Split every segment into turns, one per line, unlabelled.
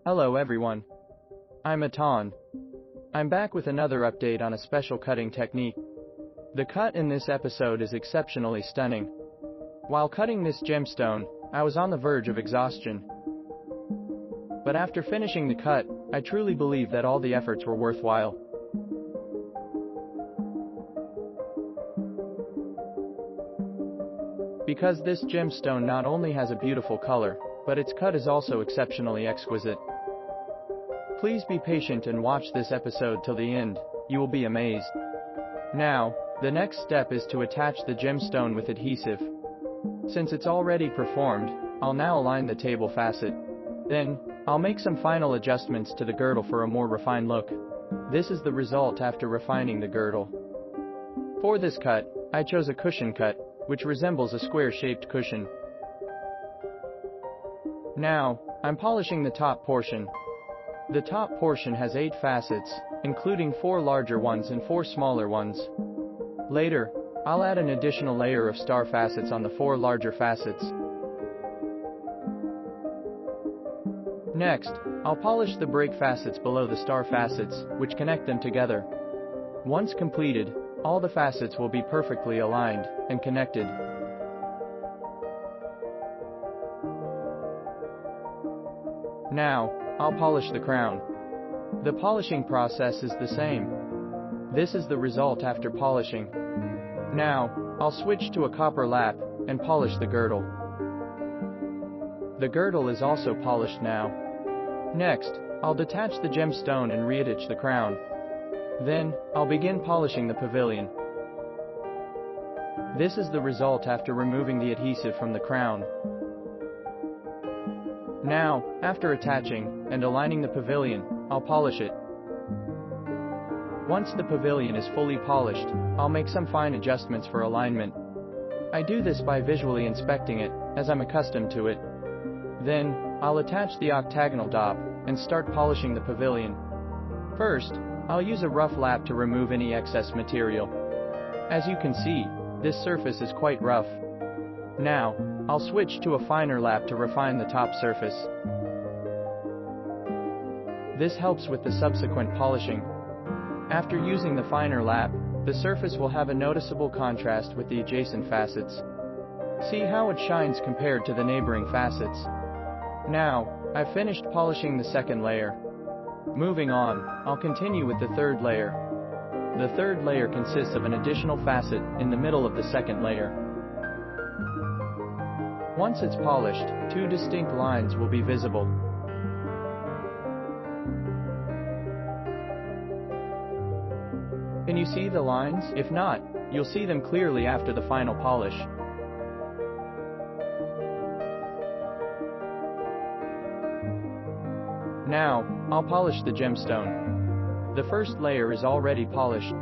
Hello everyone. I'm Atan. I'm back with another update on a special cutting technique. The cut in this episode is exceptionally stunning. While cutting this gemstone, I was on the verge of exhaustion. But after finishing the cut, I truly believe that all the efforts were worthwhile. Because this gemstone not only has a beautiful color, but its cut is also exceptionally exquisite. Please be patient and watch this episode till the end, you will be amazed. Now, the next step is to attach the gemstone with adhesive. Since it's already performed, I'll now align the table facet. Then, I'll make some final adjustments to the girdle for a more refined look. This is the result after refining the girdle. For this cut, I chose a cushion cut, which resembles a square-shaped cushion. Now, I'm polishing the top portion. The top portion has 8 facets, including 4 larger ones and 4 smaller ones. Later, I'll add an additional layer of star facets on the 4 larger facets. Next, I'll polish the break facets below the star facets, which connect them together. Once completed, all the facets will be perfectly aligned and connected. Now, I'll polish the crown. The polishing process is the same. This is the result after polishing. Now, I'll switch to a copper lap and polish the girdle. The girdle is also polished now. Next, I'll detach the gemstone and reattach the crown. Then, I'll begin polishing the pavilion. This is the result after removing the adhesive from the crown. Now, after attaching and aligning the pavilion, I'll polish it. Once the pavilion is fully polished, I'll make some fine adjustments for alignment. I do this by visually inspecting it, as I'm accustomed to it. Then, I'll attach the octagonal dop and start polishing the pavilion. First, I'll use a rough lap to remove any excess material. As you can see, this surface is quite rough. Now, I'll switch to a finer lap to refine the top surface. This helps with the subsequent polishing. After using the finer lap, the surface will have a noticeable contrast with the adjacent facets. See how it shines compared to the neighboring facets. Now, I've finished polishing the second layer. Moving on, I'll continue with the third layer. The third layer consists of an additional facet in the middle of the second layer. Once it's polished, 2 distinct lines will be visible. Can you see the lines? If not, you'll see them clearly after the final polish. Now, I'll polish the gemstone. The first layer is already polished.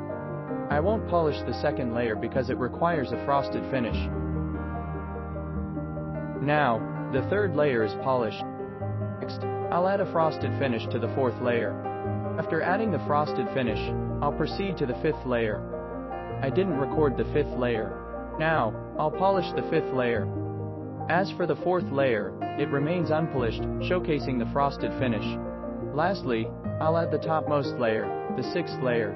I won't polish the second layer because it requires a frosted finish. Now, the third layer is polished. Next, I'll add a frosted finish to the fourth layer. After adding the frosted finish, I'll proceed to the fifth layer. I didn't record the fifth layer. Now, I'll polish the fifth layer. As for the fourth layer, it remains unpolished, showcasing the frosted finish. Lastly, I'll add the topmost layer, the sixth layer.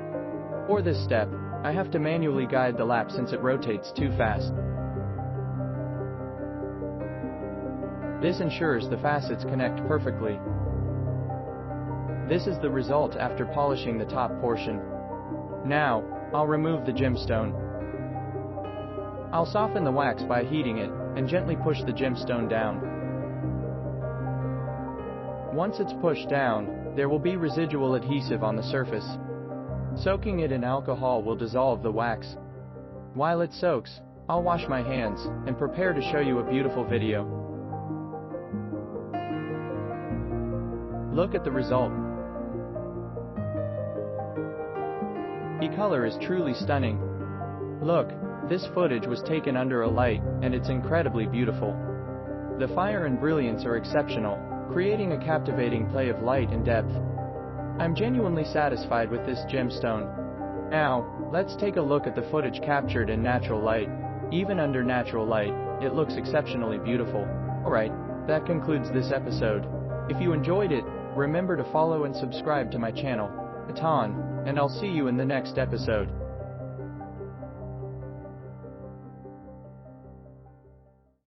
For this step, I have to manually guide the lap since it rotates too fast. This ensures the facets connect perfectly. This is the result after polishing the top portion. Now, I'll remove the gemstone. I'll soften the wax by heating it and gently push the gemstone down. Once it's pushed down, there will be residual adhesive on the surface. Soaking it in alcohol will dissolve the wax. While it soaks, I'll wash my hands and prepare to show you a beautiful video. Look at the result. The color is truly stunning. Look, this footage was taken under a light, and it's incredibly beautiful. The fire and brilliance are exceptional, creating a captivating play of light and depth. I'm genuinely satisfied with this gemstone. Now, let's take a look at the footage captured in natural light. Even under natural light, it looks exceptionally beautiful. Alright, that concludes this episode. If you enjoyed it, Remember to follow and subscribe to my channel, Atan, and I'll see you in the next episode.